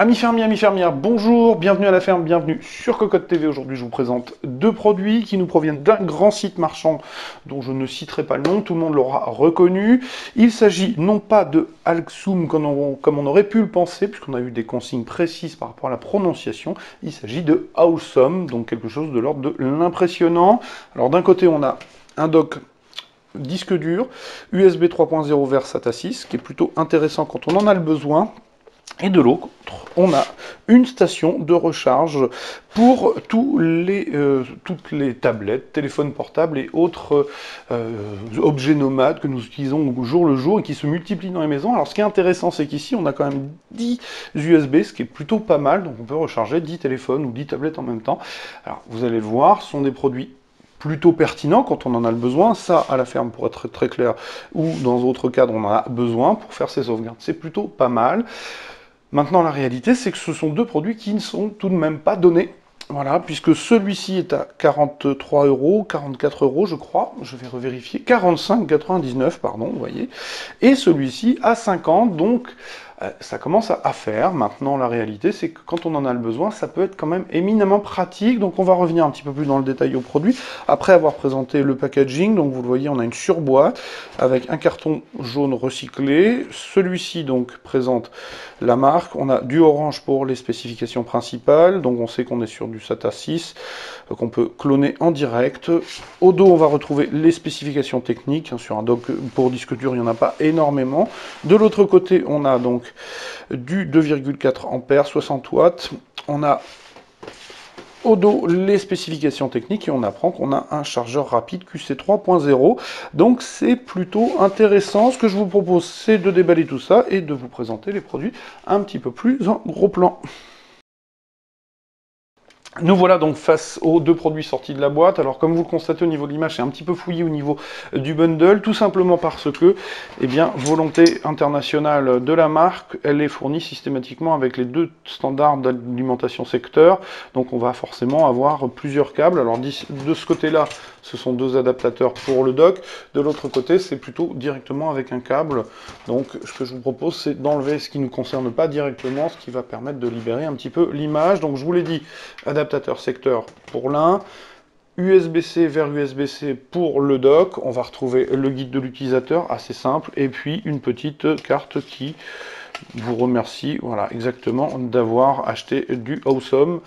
Amis fermiers, amis fermières, bonjour, bienvenue à la ferme, bienvenue sur Cocotte TV. Aujourd'hui, je vous présente deux produits qui nous proviennent d'un grand site marchand dont je ne citerai pas le nom, tout le monde l'aura reconnu. Il s'agit non pas de Alxum comme on aurait pu le penser, puisqu'on a eu des consignes précises par rapport à la prononciation. Il s'agit de Awesome, donc quelque chose de l'ordre de l'impressionnant. Alors d'un côté, on a un dock disque dur, USB 3.0 vers SATA 6, qui est plutôt intéressant quand on en a le besoin. Et de l'autre, on a une station de recharge pour toutes les tablettes, téléphones portables et autres objets nomades que nous utilisons au jour le jour et qui se multiplient dans les maisons. Alors ce qui est intéressant, c'est qu'ici, on a quand même 10 USB, ce qui est plutôt pas mal. Donc on peut recharger 10 téléphones ou 10 tablettes en même temps. Alors vous allez le voir, ce sont des produits plutôt pertinent quand on en a le besoin. Ça, à la ferme, pour être très clair, ou dans d'autres cadres, on en a besoin pour faire ses sauvegardes. C'est plutôt pas mal. Maintenant, la réalité, c'est que ce sont deux produits qui ne sont tout de même pas donnés. Voilà, puisque celui-ci est à 43 €, 44 €, je crois, je vais revérifier, 45,99 €, pardon, vous voyez, et celui-ci à 50, donc ça commence à faire. Maintenant, la réalité, c'est que quand on en a le besoin, ça peut être quand même éminemment pratique, donc on va revenir un petit peu plus dans le détail au produit, après avoir présenté le packaging. Donc vous le voyez, on a une surboîte avec un carton jaune recyclé. Celui-ci donc présente la marque, on a du orange pour les spécifications principales, donc on sait qu'on est sur du SATA 6, qu'on peut cloner en direct. Au dos, on va retrouver les spécifications techniques. Sur un dock pour disque dur, il n'y en a pas énormément. De l'autre côté, on a donc du 2,4 ampères, 60 watts. On a au dos les spécifications techniques et on apprend qu'on a un chargeur rapide QC 3.0. Donc c'est plutôt intéressant. Ce que je vous propose, c'est de déballer tout ça et de vous présenter les produits un petit peu plus en gros plan. Nous voilà donc face aux deux produits sortis de la boîte. Alors comme vous le constatez au niveau de l'image, c'est un petit peu fouillé au niveau du bundle, tout simplement parce que, eh bien, volonté internationale de la marque, elle est fournie systématiquement avec les deux standards d'alimentation secteur. Donc on va forcément avoir plusieurs câbles. Alors de ce côté-là, ce sont deux adaptateurs pour le dock. De l'autre côté, c'est plutôt directement avec un câble. Donc ce que je vous propose, c'est d'enlever ce qui ne nous concerne pas directement, ce qui va permettre de libérer un petit peu l'image. Donc je vous l'ai dit, adaptateur secteur pour l'un, USB-C vers USB-C pour le dock. On va retrouver le guide de l'utilisateur, assez simple, et puis une petite carte qui vous remercie, voilà, exactement, d'avoir acheté du Awesome.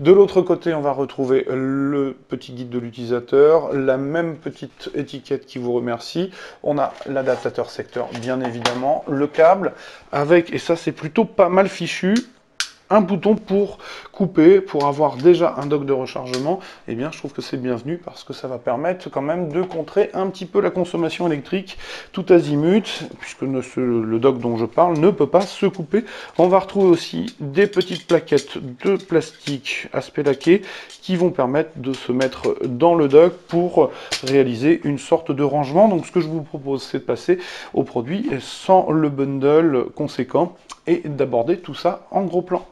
De l'autre côté, on va retrouver le petit guide de l'utilisateur, la même petite étiquette qui vous remercie. On a l'adaptateur secteur, bien évidemment, le câble, avec, et ça c'est plutôt pas mal fichu, un bouton pour couper, pour avoir déjà un dock de rechargement. Eh bien, je trouve que c'est bienvenu parce que ça va permettre quand même de contrer un petit peu la consommation électrique tout azimut, puisque le dock dont je parle ne peut pas se couper. On va retrouver aussi des petites plaquettes de plastique aspect laqué qui vont permettre de se mettre dans le dock pour réaliser une sorte de rangement. Donc, ce que je vous propose, c'est de passer au produit sans le bundle conséquent et d'aborder tout ça en gros plan.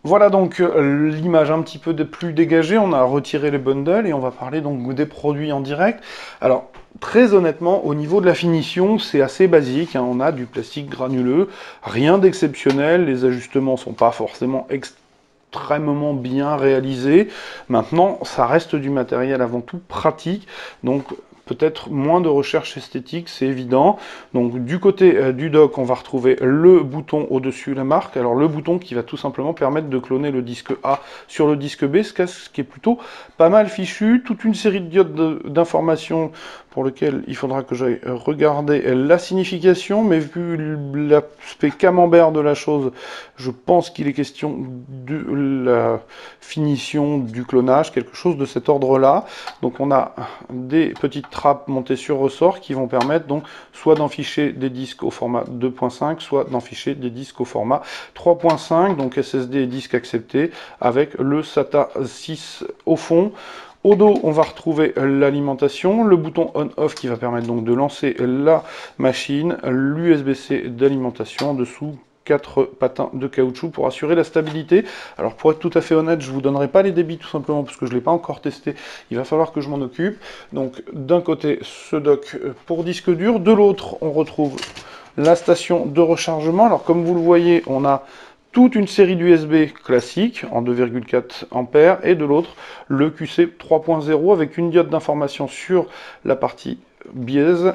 Voilà donc l'image un petit peu plus dégagée, on a retiré les bundles et on va parler donc des produits en direct. Alors très honnêtement, au niveau de la finition, c'est assez basique, hein. On a du plastique granuleux, rien d'exceptionnel, les ajustements ne sont pas forcément extrêmement bien réalisés. Maintenant, ça reste du matériel avant tout pratique, donc peut-être moins de recherche esthétique, c'est évident. Donc du côté du dock, on va retrouver le bouton au-dessus de la marque. Alors le bouton qui va tout simplement permettre de cloner le disque A sur le disque B, ce qui est plutôt pas mal fichu. Toute une série de diodes d'informations pour lesquelles il faudra que j'aille regarder la signification, mais vu l'aspect camembert de la chose, je pense qu'il est question de la finition du clonage, quelque chose de cet ordre-là. Donc on a des petites trappes montées sur ressort qui vont permettre donc soit d'enficher des disques au format 2.5, soit d'enficher des disques au format 3.5, donc SSD et disque accepté, avec le SATA 6 au fond. Au dos, on va retrouver l'alimentation, le bouton on-off qui va permettre donc de lancer la machine, l'USB-C d'alimentation, en dessous 4 patins de caoutchouc pour assurer la stabilité. Alors pour être tout à fait honnête, je ne vous donnerai pas les débits tout simplement parce que je ne l'ai pas encore testé, il va falloir que je m'en occupe. Donc d'un côté ce dock pour disque dur, de l'autre on retrouve la station de rechargement. Alors comme vous le voyez, on a toute une série d'USB classique en 2,4 ampères et de l'autre le QC 3.0 avec une diode d'information sur la partie biaise.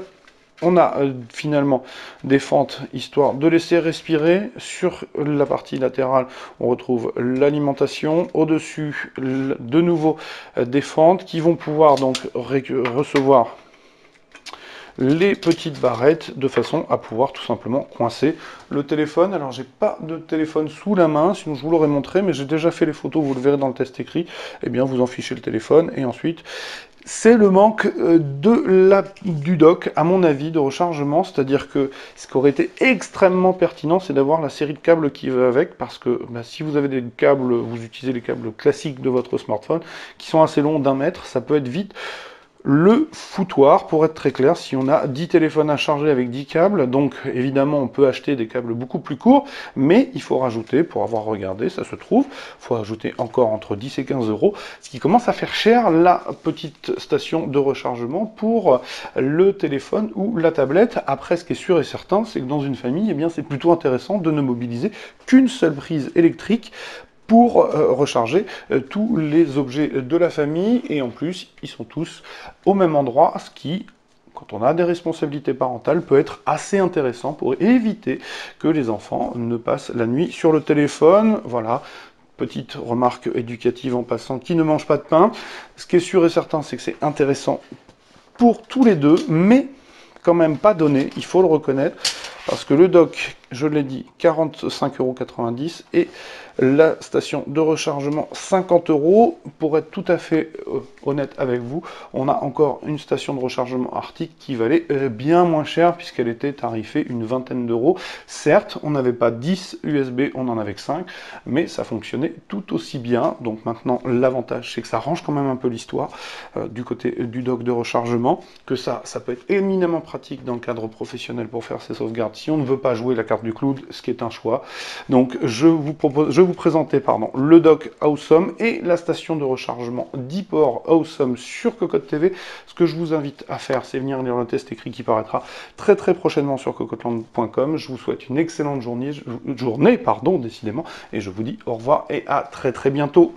On a finalement des fentes histoire de laisser respirer. Sur la partie latérale, on retrouve l'alimentation. Au-dessus, de nouveau des fentes qui vont pouvoir donc recevoir les petites barrettes de façon à pouvoir tout simplement coincer le téléphone. Alors j'ai pas de téléphone sous la main, sinon je vous l'aurais montré, mais j'ai déjà fait les photos, vous le verrez dans le test écrit. Eh bien vous en fichez le téléphone et ensuite c'est le manque du dock, à mon avis, de rechargement, c'est-à-dire que ce qui aurait été extrêmement pertinent, c'est d'avoir la série de câbles qui va avec, parce que si vous avez des câbles, vous utilisez les câbles classiques de votre smartphone, qui sont assez longs d'1 mètre, ça peut être vite le foutoir, pour être très clair, si on a 10 téléphones à charger avec 10 câbles, donc évidemment on peut acheter des câbles beaucoup plus courts, mais il faut rajouter, pour avoir regardé, ça se trouve, il faut ajouter encore entre 10 et 15 euros, ce qui commence à faire cher la petite station de rechargement pour le téléphone ou la tablette. Après, ce qui est sûr et certain, c'est que dans une famille, eh bien, c'est plutôt intéressant de ne mobiliser qu'une seule prise électrique pour recharger tous les objets de la famille, et en plus, ils sont tous au même endroit, ce qui, quand on a des responsabilités parentales, peut être assez intéressant pour éviter que les enfants ne passent la nuit sur le téléphone. Voilà, petite remarque éducative en passant, qui ne mange pas de pain. Ce qui est sûr et certain, c'est que c'est intéressant pour tous les deux, mais quand même pas donné, il faut le reconnaître, parce que le dock, je l'ai dit, 45,90 € et la station de rechargement 50 €. Pour être tout à fait honnête avec vous, on a encore une station de rechargement Arctic qui valait bien moins cher puisqu'elle était tarifée une vingtaine d'euros. Certes, on n'avait pas 10 USB, on en avait que 5, mais ça fonctionnait tout aussi bien. Donc maintenant, l'avantage, c'est que ça range quand même un peu l'histoire du côté du dock de rechargement, que ça peut être éminemment pratique dans le cadre professionnel pour faire ses sauvegardes si on ne veut pas jouer la carte du cloud, ce qui est un choix. Donc je vous présenter le dock Awesome et la station de rechargement 10 ports Awesome sur Cocotte TV. Ce que je vous invite à faire, c'est venir lire le test écrit qui paraîtra très prochainement sur cocotteland.com. Je vous souhaite une excellente journée, décidément, et je vous dis au revoir et à très bientôt.